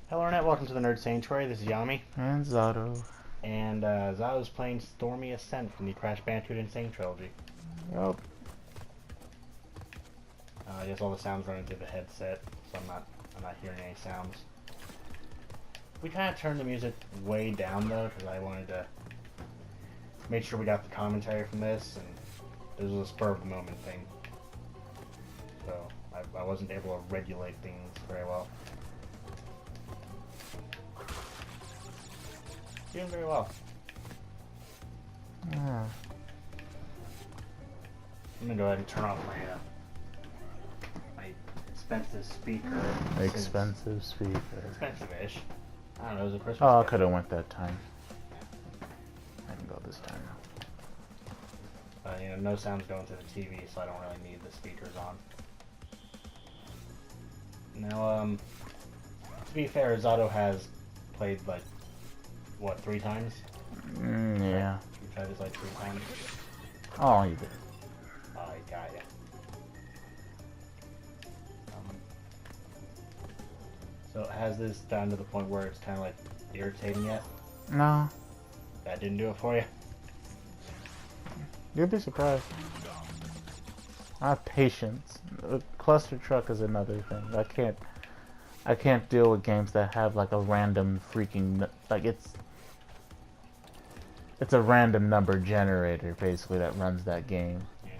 Hello Internet, welcome to the Nerd Sane Trilogy. This is Yami. And Zato. And Zato's playing Stormy Ascent from the Crash Bandicoot and Sane Trilogy. Yup. I guess all the sounds running through the headset, so I'm not hearing any sounds. We kind of turned the music way down though, because I wanted to make sure we got the commentary from this, and this was a spur of the moment thing. So I wasn't able to regulate things very well. Doing very well. Yeah. I'm gonna go ahead and turn off my expensive speaker. Expensive speaker. Expensive-ish. I don't know, it was a Christmas Oh, I gift. could have went that time. I can go this time. No sound's going to the TV, so I don't really need the speakers on. Now, to be fair, Zato has played, like, what, 3 times? Yeah. You tried this, like, 3 times? Oh, you did. Oh, I got ya. So, has this gotten to the point where it's kind of, like, irritating yet? No. That didn't do it for you? You'd be surprised. I have patience. A cluster truck is another thing. I can't deal with games that have like a random freaking like it's a random number generator basically that runs that game. Yeah.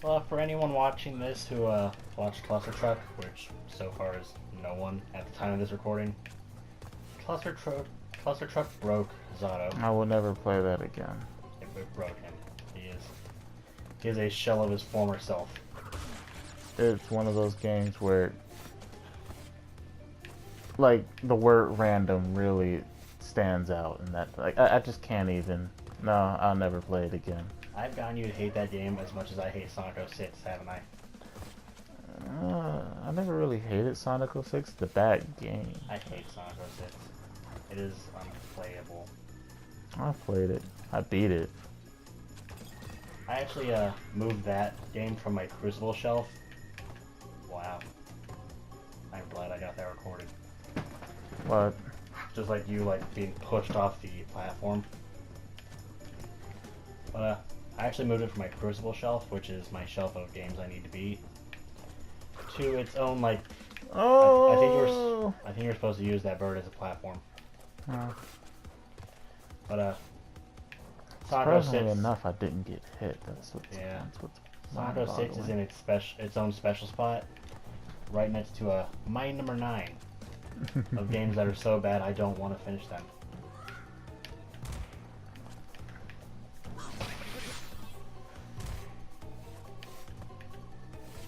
Well, for anyone watching this who watched Cluster Truck, which so far is no one at the time of this recording, Cluster Truck broke Zato. I will never play that again. It broke him. He is a shell of his former self. It's one of those games where like the word random really stands out, and that like I just can't even. No, I'll never play it again. I've gotten you to hate that game as much as I hate Sonic 06, haven't I? I never really hated Sonic 06. It's a bad game. I hate Sonic 06. It is unplayable. I played it. I beat it. I actually moved that game from my Crucible shelf. Wow. I'm glad I got that recorded. But Just like you, like, being pushed off the platform. But, I actually moved it from my Crucible shelf, which is my shelf of games I need to beat, to its own, like... oh, I think you're supposed to use that bird as a platform. But, Sonic 06... surprisingly enough, I didn't get hit. That's what's Sonic 06 is in its own special spot, right next to my number 9 of games that are so bad I don't want to finish them.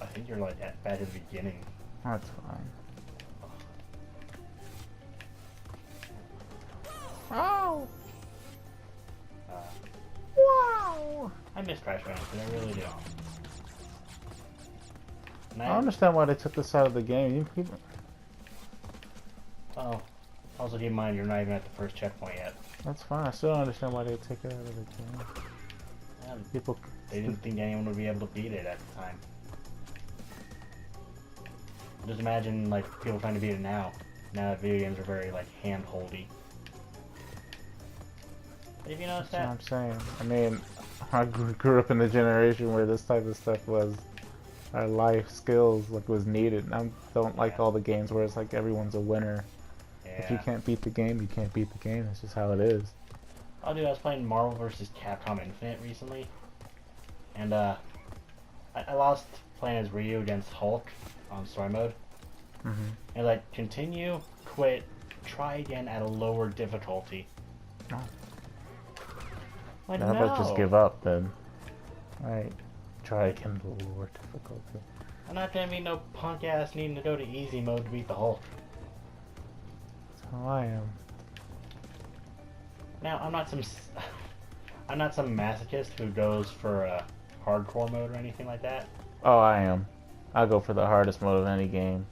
I think you're like at the beginning. That's fine. Oh! Wow! I miss Crash Bandicoot, I really do. And I understand why they took this out of the game. Oh, also keep in mind you're not even at the first checkpoint yet. That's fine. I still don't understand why they took it out of the game. People, They didn't think anyone would be able to beat it at the time. Just imagine like people trying to beat it now. Now that video games are very like hand-holdy. Have you noticed that's that? what I'm saying. I mean, I grew up in a generation where this type of stuff was our life skills, like was needed. And I don't like all the games where it's like everyone's a winner. If you can't beat the game, you can't beat the game. That's just how it is. Oh, dude, I was playing Marvel vs. Capcom Infinite recently, and I lost playing as Ryu against Hulk on story mode. And like, continue, quit, try again at a lower difficulty. Oh. Like, How no. about just give up then? Alright, try again with lower difficulty. I'm not gonna be no punk ass needing to go to easy mode to beat the Hulk. That's how I am. Now, I'm not some masochist who goes for a hardcore mode or anything like that. Oh, I am. I'll go for the hardest mode of any game.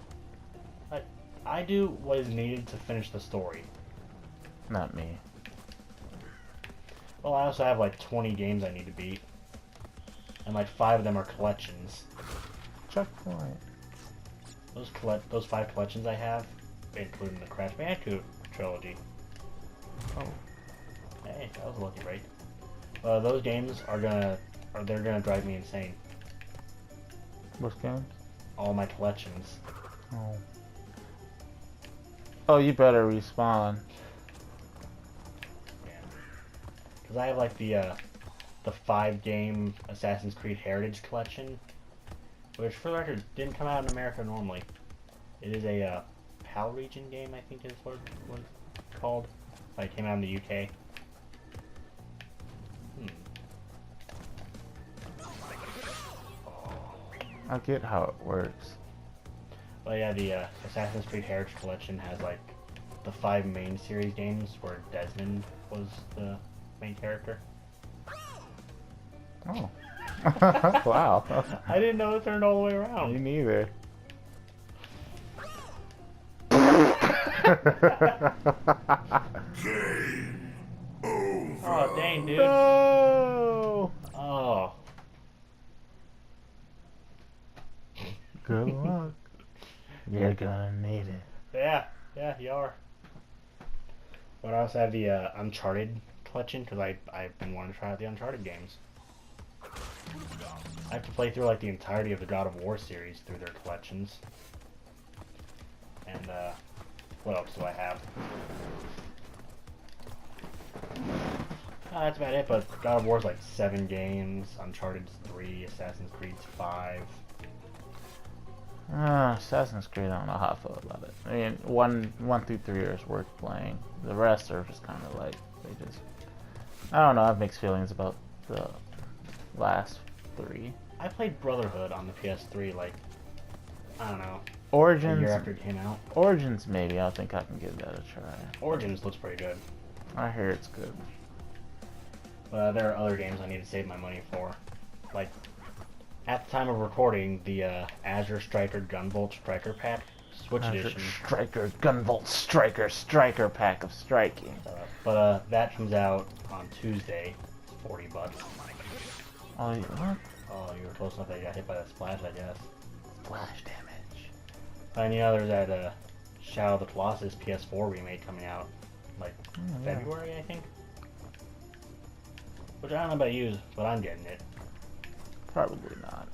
I do what is needed to finish the story. Not me. Well, I also have like 20 games I need to beat. And like 5 of them are collections. Checkpoint. Those 5 collections I have including the Crash Bandicoot trilogy. Oh. Hey, that was a lucky break. Those games they're gonna drive me insane. Which games? All my collections. Oh. Oh, you better respawn. Yeah. Because I have like the 5-game Assassin's Creed Heritage Collection, which for the record didn't come out in America normally. It is a PAL region game, I think is what it's called. Like, it came out in the UK. I get how it works. But yeah, the Assassin's Creed Heritage Collection has like the 5 main series games where Desmond was the main character. Oh. Wow. I didn't know it turned all the way around. Me neither. Oh, dang, dude. No! Oh. Good luck. You're gonna need it. Yeah, you are. But I also have the Uncharted collection because I've been wanting to try out the Uncharted games. I have to play through like the entirety of the God of War series through their collections. And what else do I have? That's about it, but God of War's like 7 games, Uncharted's 3, Assassin's Creed's 5. Assassin's Creed, I don't know how I feel about it. I mean, 1 through 3 is worth playing. The rest are just kind of like, I don't know, I have mixed feelings about the last 3. I played Brotherhood on the PS3, like, I don't know, Origins, a year after it came out. Origins maybe, I think I can give that a try. Origins looks pretty good. I hear it's good. There are other games I need to save my money for. Like, at the time of recording, the Azure Striker Gunvolt Striker Pack, Switch Edition. Striker Gunvolt Striker Pack of Striking. But that comes out on Tuesday. It's $40. Oh, what? Oh, you were close enough that you got hit by that splash, I guess. Splash damage. And you know, there's that Shadow of the Colossus PS4 remake coming out, like, February, I think? Which I don't know about you, but I'm getting it. Probably not.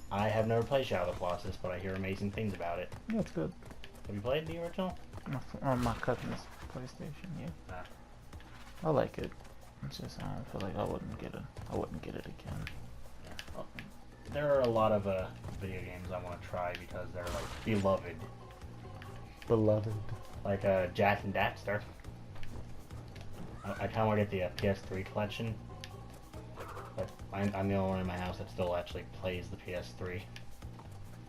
I have never played Shadow of the Colossus, but I hear amazing things about it. Yeah, it's good. Have you played the original? On my cousin's PlayStation, yeah. Nah. I like it. It's just, I don't feel like I wouldn't get it again. Yeah. Well, there are a lot of video games I want to try because they're like beloved. Beloved. Like Jack and Daxter. I kind of want to get the PS3 collection. But I'm the only one in my house that still actually plays the PS3.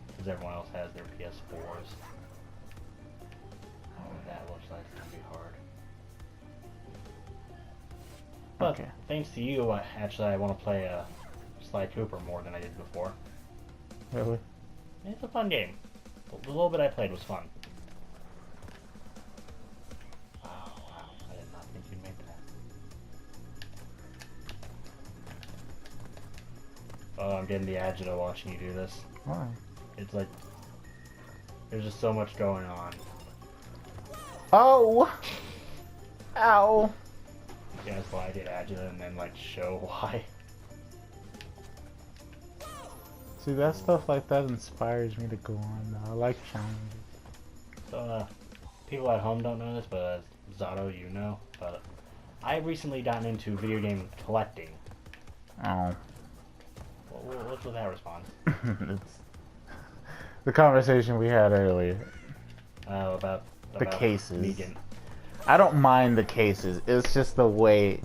Because everyone else has their PS4s. Oh, that looks like it's going to be hard. But Okay. thanks to you, I want to play Sly Cooper more than I did before. Really? It's a fun game. The little bit I played was fun. Oh, wow. I did not think you'd make that. Oh, I'm getting the agita watching you do this. Why? It's like, there's just so much going on. Oh! Ow! Yeah, that's why I did agita and then like show why. See, that stuff like that inspires me to go on now. I like challenges. So, people at home don't know this, but Zato, you know. But I've recently gotten into video game collecting. Oh. What's with that response? It's the conversation we had earlier. About The cases. Negan. I don't mind the cases. It's just the way.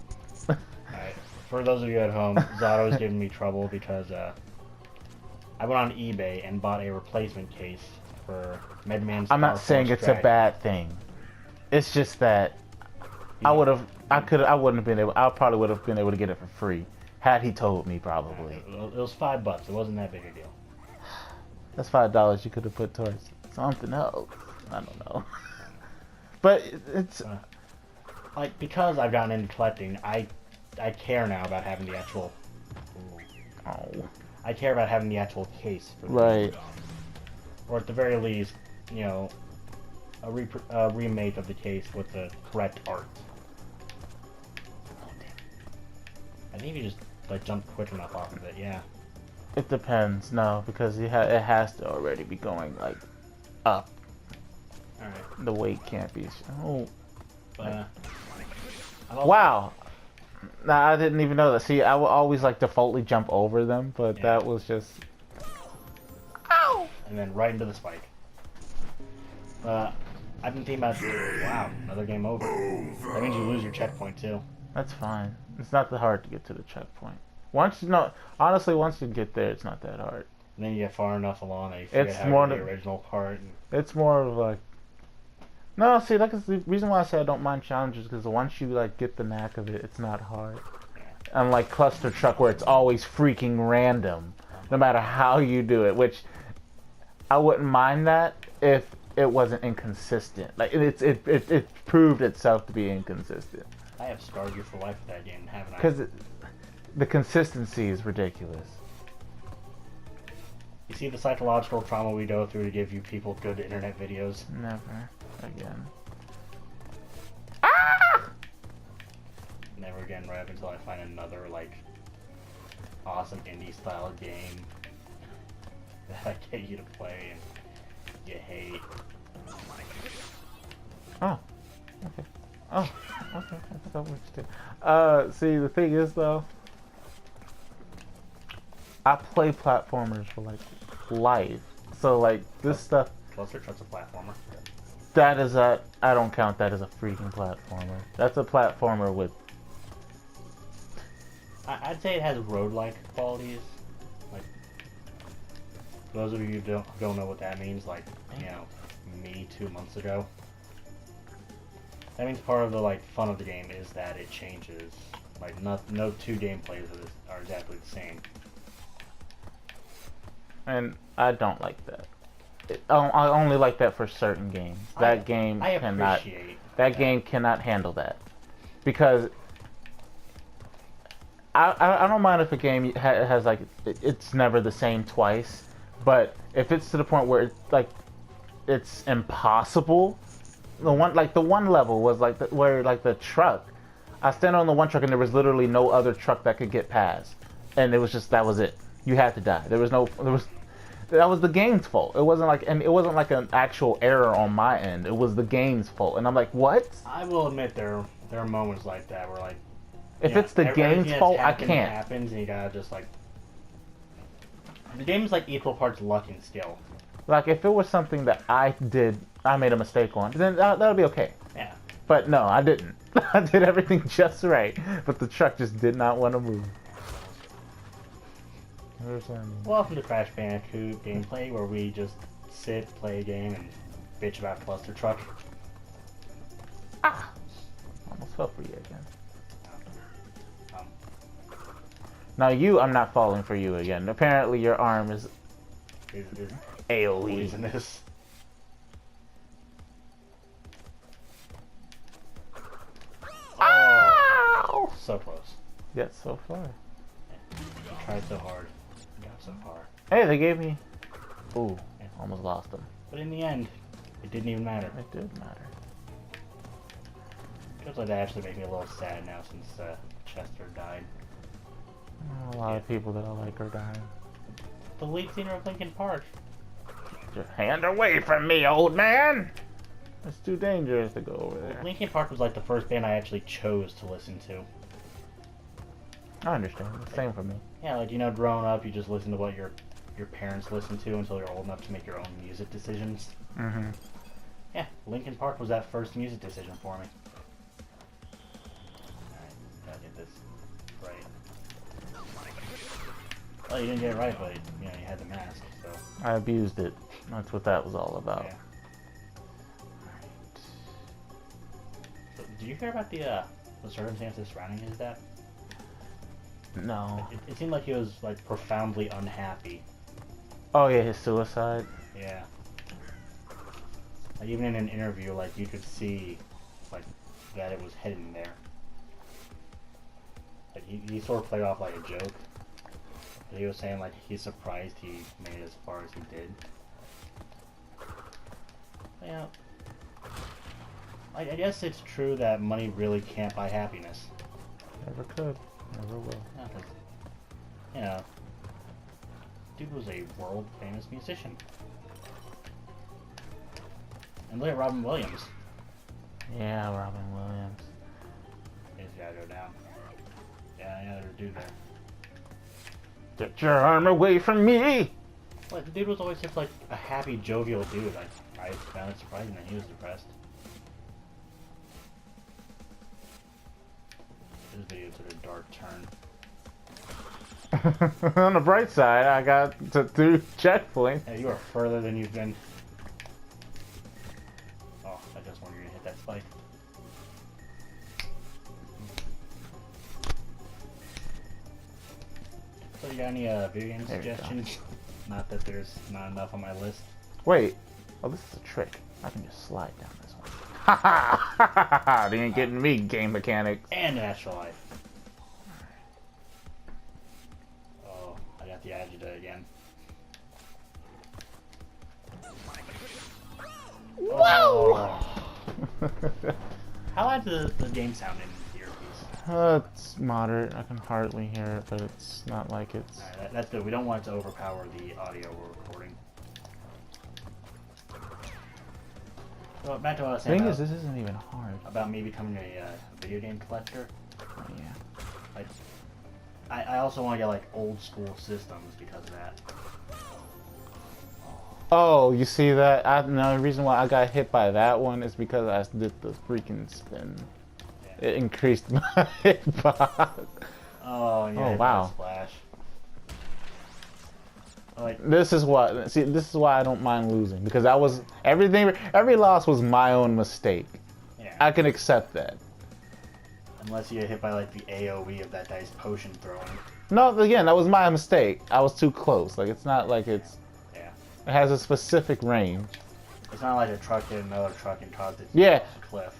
Alright. For those of you at home, Zato's giving me trouble because I went on eBay and bought a replacement case for Medman's. I'm not saying it's a bad thing. It's just that I probably would have been able to get it for free had he told me, probably. It was $5. It wasn't that big a deal. That's $5 you could have put towards something else. I don't know. But it's like, because I've gotten into collecting, I care now about having the actual. Oh. I care about having the actual case for the Right. or at the very least, you know, a remake of the case with the correct art. Oh, damn. I think if you just like jump quick enough off of it, yeah. It depends, no, because it has to already be going like up. All right. The weight can't be. Oh. But, Wow. Nah, I didn't even know that. See, I would always like defaultly jump over them, but that was just. Ow! And then right into the spike. I've been thinking about. Wow, another game over. That means you lose your checkpoint too. That's fine. It's not that hard to get to the checkpoint. Honestly, once you get there, it's not that hard. And then you get far enough along that you forget It's how more to do the original part. It's more of like. No, see, that's the reason why I say I don't mind challenges, because once you like get the knack of it, it's not hard. Unlike Cluster Truck, where it's always freaking random, no matter how you do it. Which I wouldn't mind that if it wasn't inconsistent. Like it proved itself to be inconsistent. I have scarred you for life with that game, haven't I? Because the consistency is ridiculous. You see the psychological trauma we go through to give you people good internet videos? Never again. Never again, right up until I find another, like, awesome indie-style game that I get you to play and you hate. Oh, okay. Oh, okay. That's what you did. See, the thing is, though, I play platformers for, like, life. So, like, this stuff... Cluster Truck's a platformer. That is a... I don't count that as a freaking platformer. That's a platformer with... I'd say it has road-like qualities. Like, for those of you who don't know what that means, like, you know, me 2 months ago. That means part of the, like, fun of the game is that it changes. Like, no two gameplays are exactly the same. And I don't like that. I only like that for certain games. That game cannot handle that. Because I don't mind if a game has like it's never the same twice, but if it's to the point where it's impossible. The one level was like where the truck. I stand on the one truck and there was literally no other truck that could get past, and it was just that was it. You had to die. That was the game's fault. It wasn't like an actual error on my end. It was the game's fault, and I'm like, what? I will admit there are moments like that where like if it's the game's fault, I can't. Happens and you gotta just like the game's like equal parts luck and skill. Like if it was something that I made a mistake on, then that would be okay. Yeah. But no, I didn't. I did everything just right, but the truck just did not want to move. Welcome to Crash Bandicoot gameplay, where we just sit, play a game, and bitch about Cluster Truck. Ah! Almost fell for you again. Now I'm not falling for you again. Apparently your arm is AoE. Poisonous. Oh! So close. Yet so far. You tried so hard. You got so far. Hey, they gave me... Ooh, almost lost them. But in the end, it didn't even matter. It did matter. Feels like that actually made me a little sad now since Chester died. A lot of people that I like are dying. The lead singer of Linkin Park. Get your hand away from me, old man! It's too dangerous to go over there. Linkin Park was like the first band I actually chose to listen to. I understand. Same for me. Yeah, like, you know, growing up, you just listen to what your parents listen to until you're old enough to make your own music decisions. Mm-hmm. Yeah, Linkin Park was that first music decision for me. Alright, gotta get this right. Well, you didn't get it right, but, you know, you had the mask, so... I abused it. That's what that was all about. Yeah. Alright. So, did you hear about the circumstances surrounding his death? No. It seemed like he was, like, profoundly unhappy. Oh yeah, his suicide? Yeah. Like, even in an interview, like, you could see, like, that it was hidden there. Like, he sort of played off like a joke. But he was saying, like, he's surprised he made it as far as he did. Yeah. I guess it's true that money really can't buy happiness. Never could. Never will. Yeah, 'cause, you know, dude was a world famous musician. And look at Robin Williams. Yeah, Robin Williams. He's gotta go down. Yeah, there's a dude there. Get your arm away from me! But the dude was always just like a happy, jovial dude. Like, I found it surprising that he was depressed. This video took a dark turn. On the bright side, I got to 2 checkpoints. Hey, you are further than you've been. Oh, I just wanted you to hit that spike. So you got any video game suggestions? Not that there's not enough on my list. Wait. Oh, this is a trick. I can just slide down this one. Ha ha! Ha ha ha! They ain't getting me, game mechanics. And Natural Life. Oh, I got the agita again. Whoa! How loud does the game sound in the earpiece? It's moderate. I can hardly hear it, but it's not like it's... Alright, that's good. We don't want it to overpower the audio we're recording. So back to what I was The saying thing about, is, this isn't even hard. about me becoming a video game collector. Oh, yeah. Like, I also want to get like old school systems because of that. Oh, you see that? No, the reason why I got hit by that one is because I did the freaking spin. Yeah. It increased my hitbox. Oh, yeah. Oh, wow. Splash. Like, This is why I don't mind losing, because that was every loss was my own mistake. yeah. I can accept that. Unless you get hit by like the AoE of that guy's potion throwing. No, again, that was my mistake. I was too close. Like, it's not like it's... Yeah. It has a specific range. It's not like a truck hit another truck and caused it to Yeah. fall off a cliff.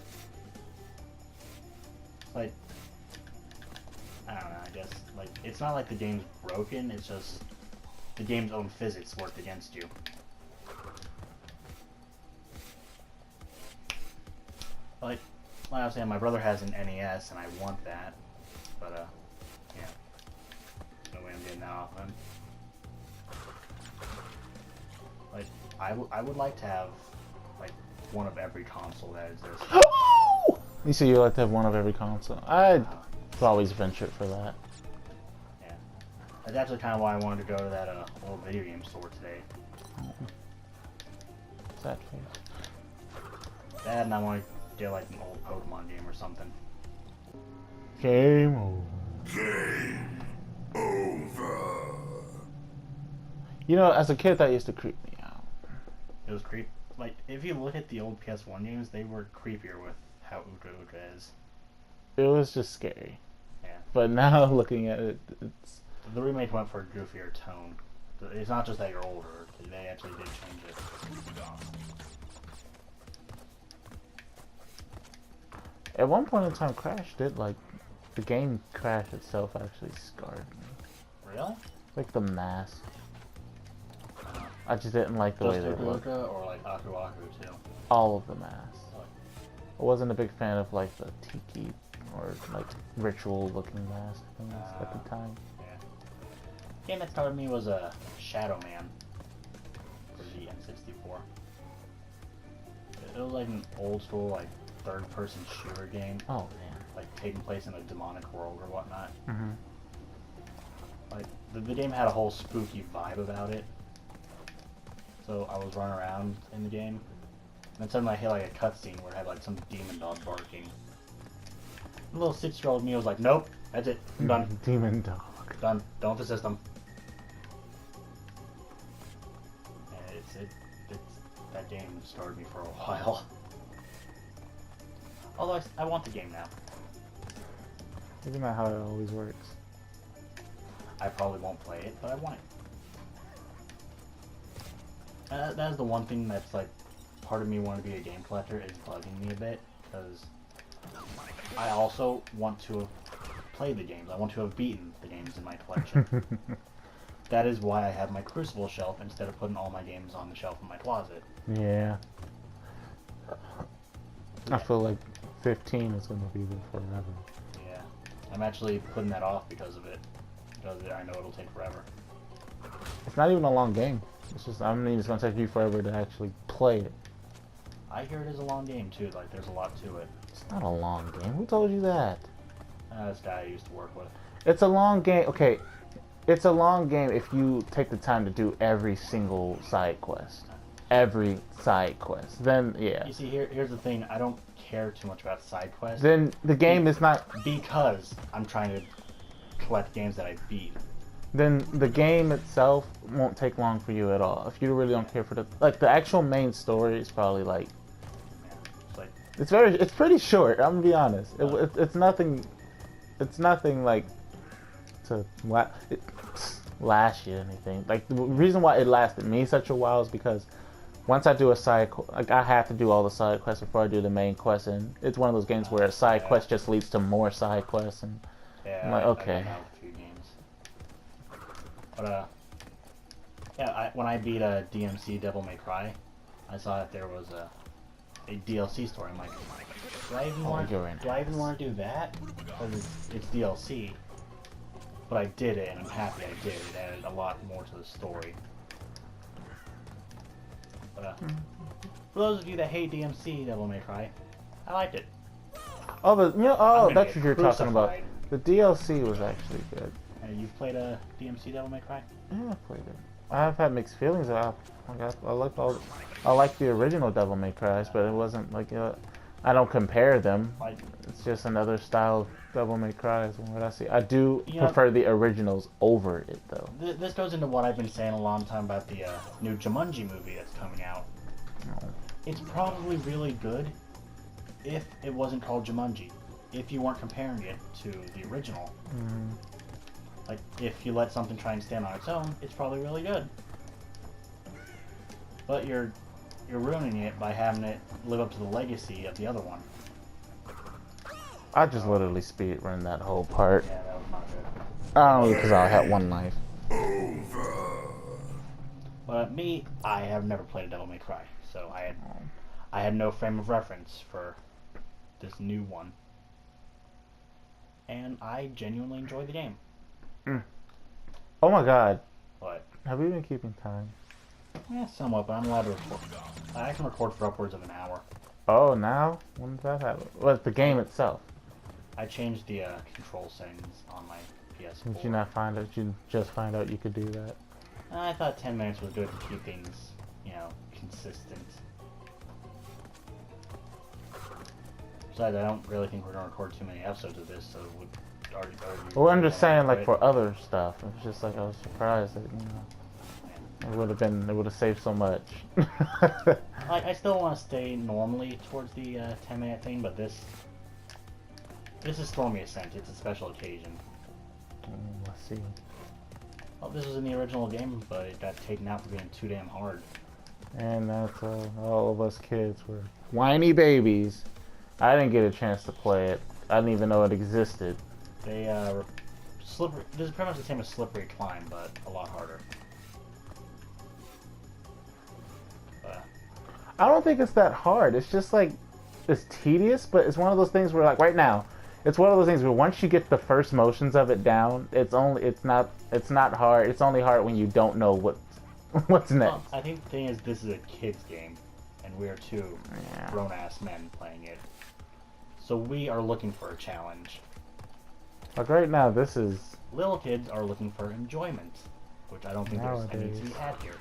Like, I don't know, I guess, like, it's not like the game's broken, it's just the game's own physics worked against you. Like I was saying, my brother has an NES and I want that, but, yeah. No way I'm getting that off him. Like, I would like to have, like, one of every console that exists. You see, you like to have one of every console. I'd always venture for that. Yeah. That's actually kind of why I wanted to go to that old video game store today. Sad face. That, and I want to get like an old Pokemon game or something. Game over. Game over. You know, as a kid, that used to creep me out. It was creep. Like, if you look at the old PS1 games, they were creepier with how Uka Uka is. It was just scary. Yeah. But now, looking at it, it's... The remake went for a goofier tone. It's not just that you're older, they actually did change it. At one point in time, Crash did, like... The game Crash itself actually scarred me. Really? Like the mask. I just didn't like the way Just they Uka looked. Uka or like Aku Aku too? All of the masks. Like, I wasn't a big fan of like the tiki or like ritual looking mask things at the time. yeah. The game that started me was a Shadow Man for the N64. It was like an old school like third person shooter game. Oh man. Like taking place in a demonic world or whatnot. Mm-hmm. Like the game had a whole spooky vibe about it. So I was running around in the game, and then suddenly I hit like a cutscene where it had like some demon dog barking. The little 6-year-old me was like, "Nope, that's it, I'm done, Demon dog. done. Don't the system." And it's that game scarred me for a while. Although I want the game now. Isn't that how it always works? I probably won't play it, but I want it. That is the one thing that's like part of me wanting to be a game collector is bugging me a bit, because I also want to have played the games. I want to have beaten the games in my collection. That is why I have my Crucible shelf instead of putting all my games on the shelf in my closet. Yeah. I feel like 15 is going to be there forever. Yeah. I'm actually putting that off because of it. Because I know it'll take forever. It's not even a long game. It's just, I mean, it's going to take you forever to actually play it. I hear it is a long game too, like there's a lot to it. It's not a long game. Who told you that? This guy I used to work with. It's a long game. Okay, it's a long game if you take the time to do every single side quest. Every side quest. Then, yeah. You see, here's the thing. I don't care too much about side quests. Then the game is not... Because I'm trying to collect games that I beat. Then the game itself won't take long for you at all. If you really don't care for the... Like, the actual main story is probably, like... Yeah, it's like... It's pretty short, I'm gonna be honest. It's nothing... It's nothing, like... to last you or anything. Like, the reason why it lasted me such a while is because once I do a side, like I have to do all the side quests before I do the main quest, and it's one of those games where a side quest just leads to more side quests, and I'm like, okay. I've done a few games. But yeah, when I beat a DMC Devil May Cry, I saw that there was a DLC story. I'm like, do I even want to do that? Because it's DLC. But I did it, and I'm happy I did. It added a lot more to the story. But, for those of you that hate DMC Devil May Cry, I liked it. Oh, that's what you're talking about. The DLC was actually good. You've played a DMC Devil May Cry? Yeah, I played it. I've had mixed feelings. I like the original Devil May Cry, but it wasn't like I don't compare them. It's just another style of Devil May Cry is what I see. I do prefer the originals over it, though. This goes into what I've been saying a long time about the new Jumanji movie that's coming out. Oh. It's probably really good if it wasn't called Jumanji. If you weren't comparing it to the original. Mm-hmm. Like, if you let something try and stand on its own, it's probably really good. But you're ruining it by having it live up to the legacy of the other one. I just literally speedrun that whole part. Yeah, that was not good. Because I had one life. But me, I have never played a Devil May Cry, so I had no frame of reference for this new one. And I genuinely enjoyed the game. Oh my god. What? Have you been keeping time? Yeah, somewhat, but I'm allowed to record. I can record for upwards of an hour. Oh, now? When does that happen? Well, the game itself. I changed the control settings on my PS4. Did you not find out? You just find out you could do that? I thought 10 minutes was good to keep things, consistent. Besides, I don't really think we're going to record too many episodes of this, so it would already... Well, I'm just saying, like, for other stuff. It's just like, I was surprised that, it would have saved so much. I still want to stay normally towards the 10-minute thing, but this is Stormy Ascent. It's a special occasion. Let's see. Well, this was in the original game, but it got taken out for being too damn hard. And that's all of us kids were whiny babies. I didn't get a chance to play it. I didn't even know it existed. They slippery. This is pretty much the same as Slippery Climb, but a lot harder. I don't think it's that hard. It's just like, it's tedious, but it's one of those things where, like, right now, it's one of those things where once you get the first motions of it down, it's not hard. It's only hard when you don't know what's next. Well, I think the thing is, this is a kid's game, and we are two grown-ass men playing it. So we are looking for a challenge. Like right now, this is... Little kids are looking for enjoyment, which I don't think there's any to be had here.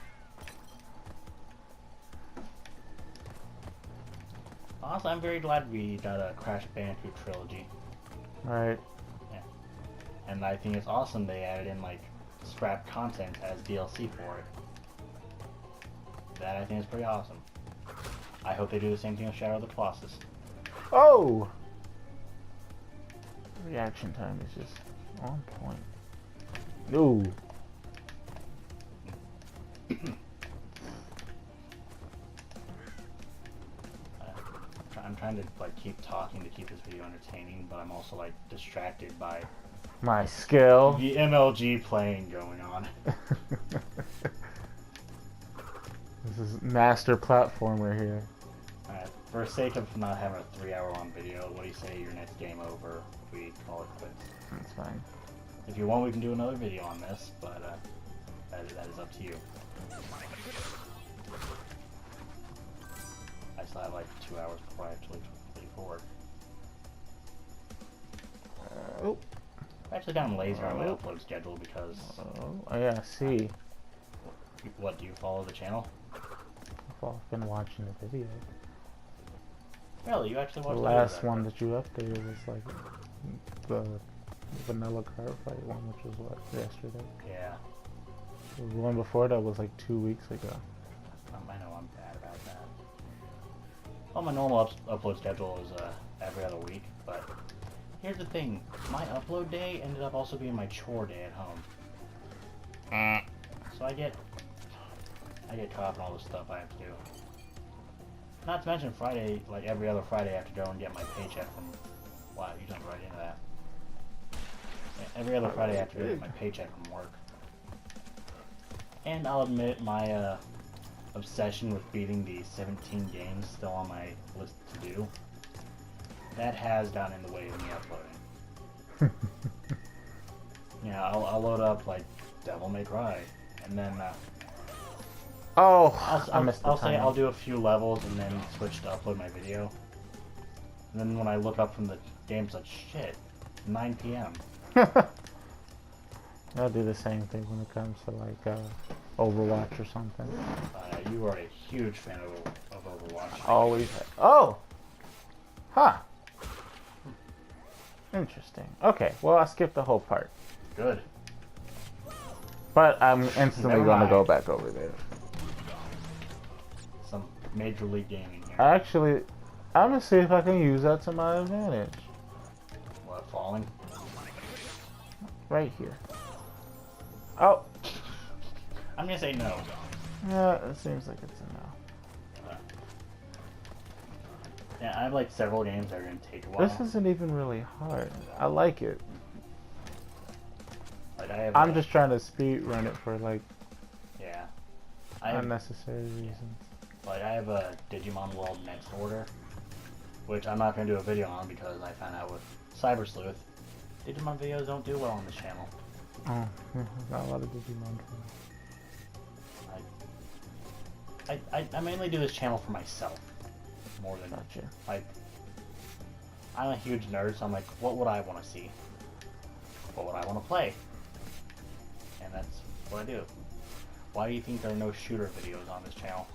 Honestly, I'm very glad we got a Crash Bandicoot trilogy. Right. Yeah. And I think it's awesome they added in, like, scrap content as DLC for it. That I think is pretty awesome. I hope they do the same thing with Shadow of the Colossus. Oh! Reaction time is just on point. Ooh. I'm trying to like keep talking to keep this video entertaining, but I'm also like distracted by my skill. The MLG playing going on. This is master platformer here. Alright, For the sake of not having a 3-hour-long video, what do you say your next game over if we call it quits? That's fine. If you want, we can do another video on this, but that is up to you. I still have like 2 hours before I actually leave for work. Oh. I've actually gotten lazier on my upload schedule because... Oh, yeah, see. What, do you follow the channel? I've been watching the video. Really? You actually The watched last one that you updated was like the vanilla card fight one, which was what, yesterday? Yeah. The one before that was like 2 weeks ago. I know I'm bad about that. Well, my normal upload schedule is every other week, but here's the thing. My upload day ended up also being my chore day at home. So I get caught up in all the stuff I have to do. Not to mention Friday, like every other Friday I have to go and get my paycheck from... Wow, you jumped right into that. Yeah, every other Friday I have to go get my paycheck from work. And I'll admit my obsession with beating the 17 games still on my list to do. That has gotten in the way of me uploading. Yeah, I'll load up like Devil May Cry, and then I'll say I'll do a few levels and then switch to upload my video. And then when I look up from the game, it's like, shit, 9 p.m. I'll do the same thing when it comes to like Overwatch or something. You are a huge fan of Overwatch. Always. Oh! Huh. Interesting. Okay, well I skipped the whole part. Good. But I'm instantly Never going to mind. go back over there. Some Major League Gaming here. Actually, I'm going to see if I can use that to my advantage. What, falling? Right here. Oh! I'm gonna say no. Yeah, it seems like it's a no. Yeah, I have like several games that are gonna take a while. This isn't even really hard. I like it. Like I'm just trying to speed run it for like yeah. unnecessary reasons. Like I have a Digimon World Next Order, which I'm not gonna do a video on because I found out with Cyber Sleuth, Digimon videos don't do well on this channel. Oh, yeah, not a lot of Digimon. I mainly do this channel for myself more than Gotcha. like I'm a huge nerd, so I'm like, what would I want to see? What would I want to play? And that's what I do. Why do you think there are no shooter videos on this channel?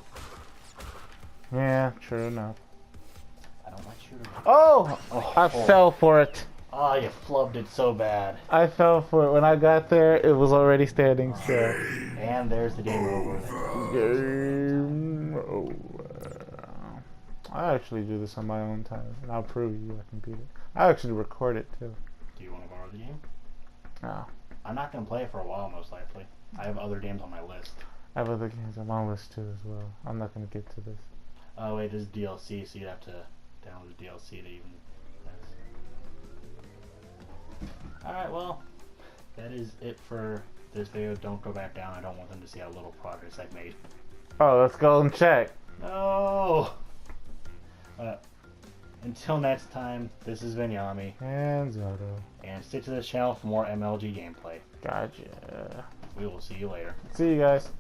Yeah, true enough. I don't like shooter videos. Oh! I fell for it. Oh, you flubbed it so bad. I fell for it. When I got there, it was already standing still. And there's the game over. Game over. I actually do this on my own time, and I'll prove you I can beat it. I actually record it too. Do you want to borrow the game? No. I'm not going to play it for a while, most likely. I have other games on my list. I have other games on my list too as well. I'm not going to get to this. Oh, wait, there's DLC, so you'd have to download the DLC to even... Alright, well, that is it for this video. Don't go back down. I don't want them to see how little progress I've made. Oh, let's go and check. No! Until next time, this is Vinyami. And Zoto. And stick to this channel for more MLG gameplay. Gotcha. We will see you later. See you guys.